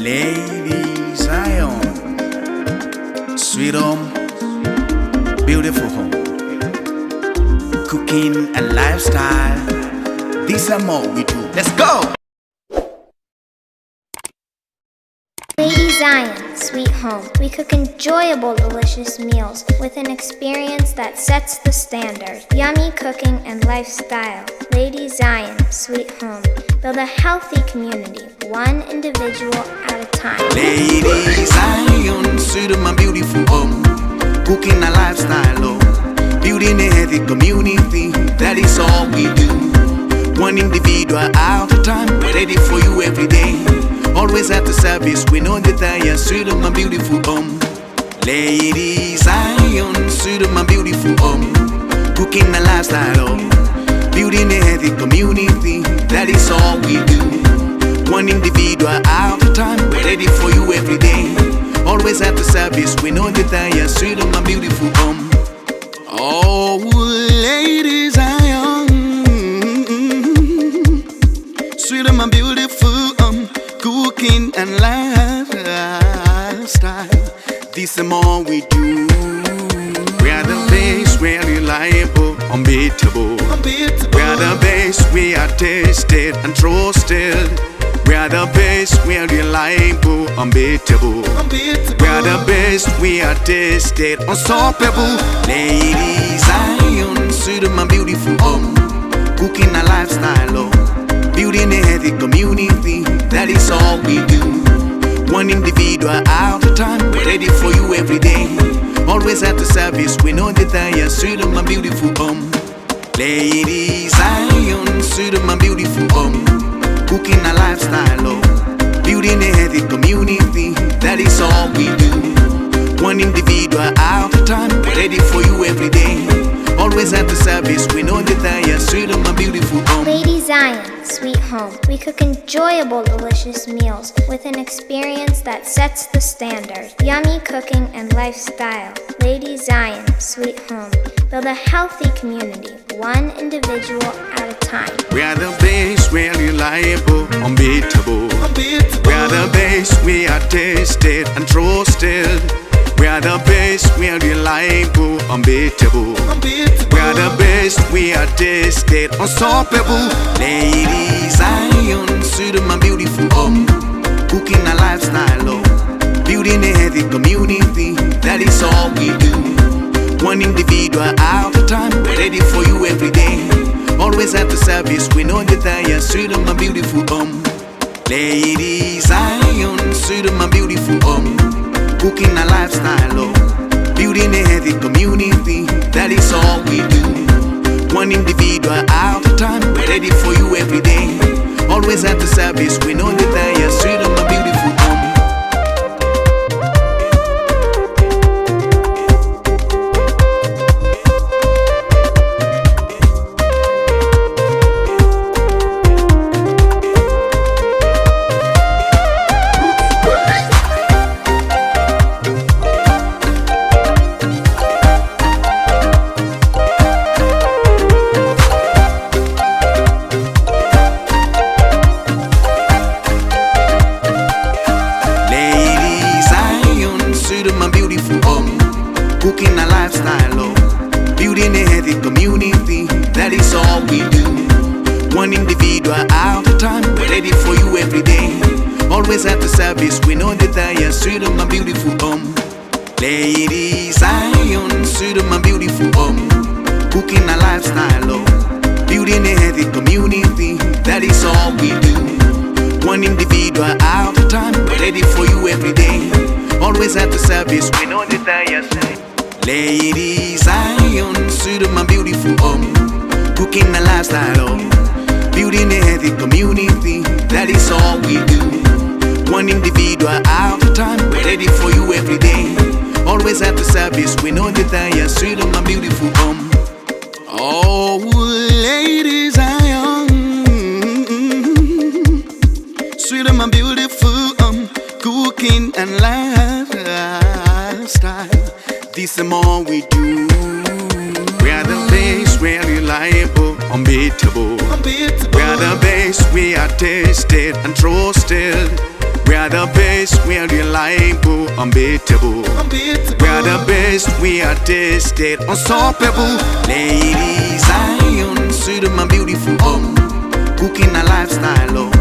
Ladyzion, Sweethome, beautiful home, cooking and lifestyle. These are more we do. Let's go. Ladyzion, Sweethome. We cook enjoyable, delicious meals with an experience that sets the standard. Yummy cooking and lifestyle. Ladyzion, Sweethome. Build a healthy community, one individual at a time. Ladyzion, Sweethome, beautiful home, cooking and lifestyle. Oh, building a healthy community. That is all we do. One individual at a time, ready for you every day. Always at the service, we know that I am sweet of my beautiful home. Ladyzion, sweet of my beautiful home, cooking a lifestyle, building a healthy community. That is all we do. One individual at a time, ready for you every day. Always at the service, we know that I am sweet of my beautiful home. Oh, Ladyzion, sweet of my beautiful home, cooking and lifestyle. This is more we do. We are the best, we are reliable, unbeatable. We are the best, we are tested and trusted. We are the best, we are reliable, unbeatable. We are the best, we are tested, unstoppable. Ladyzion, sweet of my beautiful home, cooking a lifestyle, building a healthy community. That is all we do. One individual at a time, ready for you every day. Always at the service, we know that I am sweet of my beautiful home. Ladyzion, sweet of my beautiful home, cooking a lifestyle, building a healthy community. That is all we do. One individual at a time, ready for you every day. Always at the service, we know that I am sweet of my beautiful home. Ladyzion, Sweethome. We cook enjoyable, delicious meals with an experience that sets the standard. Yummy cooking and lifestyle. Ladyzion, Sweethome. Build a healthy community, one individual at a time. We are the best, we are reliable, unbeatable. We are the best, we are tested and trusted. We are the best, we are reliable, unbeatable. We are the best, we are tested, unstoppable. Ladyzion, sweet of my beautiful home, cooking a lifestyle, building a healthy community. That is all we do. One individual at a time, ready for you every day. Always at the service, we know that I am sweet of my beautiful home. Ladyzion, sweet of my beautiful home, cooking a lifestyle, building a healthy community. That is all we do. One individual at a time, ready for you every day. Always at the service, we know that I am sweet of my beautiful home. Cooking a lifestyle, building a healthy community. That is all we do. One individual at a time, ready for you every day. Always at the service, we know that I am sweet of my beautiful home. Ladyzion, sweet of my beautiful home, cooking a lifestyle, building a healthy community. That is all we do. One individual at a time, ready for you every day. Always at the service, we know that I am sweet. Ladyzion, sweet of my beautiful home, cooking a lifestyle, building a healthy community. That is all we do. One individual at a time, ready for you every day. Always at the service, we know that I am sweet of my beautiful home. Oh, Ladyzion, sweet of my beautiful home, cooking and lifestyle. This is more we do. We are the best, we are reliable, unbeatable. We are the best, we are tested and trusted. We are the best, we are reliable, unbeatable. We are the best, we are tested, unstoppable. Ladyzion, Sweethome, my beautiful home. Cooking a lifestyle, oh.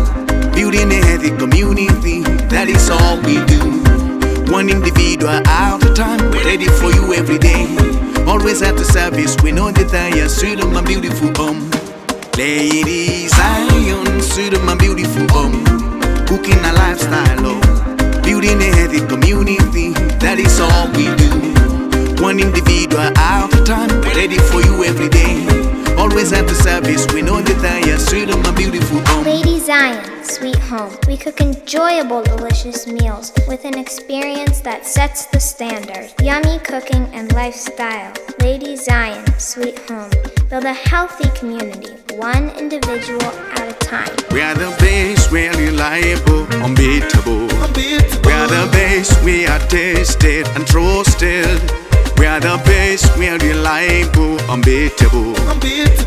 Building a healthy community, that is all we do. One individual at a time, we're ready for you every day. Always at the service, we know the tire. Sweethome, my beautiful home. Ladyzion, Sweethome, my beautiful home. Cooking a lifestyle, oh. Building a healthy community, that is all we do. One individual at a time, we're ready for you every day. Always at the service, we know the tire. Sweethome, my beautiful home. Ladyzion, Sweethome. We cook enjoyable, delicious meals with an experience that sets the standard. Yummy cooking and lifestyle. Ladyzion, Sweethome. Build a healthy community, one individual at a time. We are the best, we are reliable, unbeatable. We are the best, we are tested and trusted. We are the best, we are reliable, unbeatable.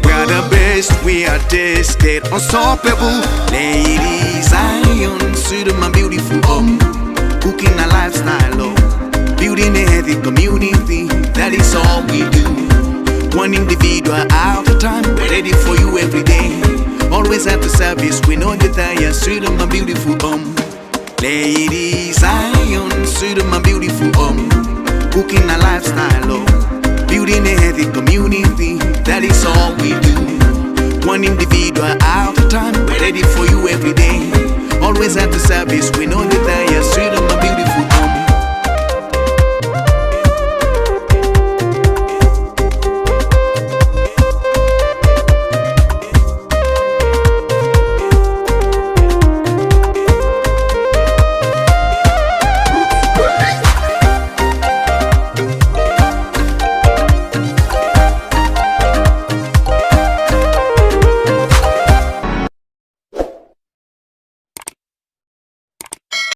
We are the best, we are tested, unstoppable. Ladyzion, Sweethome, my beautiful home. Cooking a lifestyle, oh. Building a healthy community, that is all we do. One individual at a time, we're ready for you every day. Always at the service, we know the tire. Sweethome, my beautiful home. Ladyzion, Sweethome, my beautiful home. Cooking a lifestyle, oh. Building a healthy community, that is all we do. One individual at a time, we're ready for you every day. Always at the service, we know the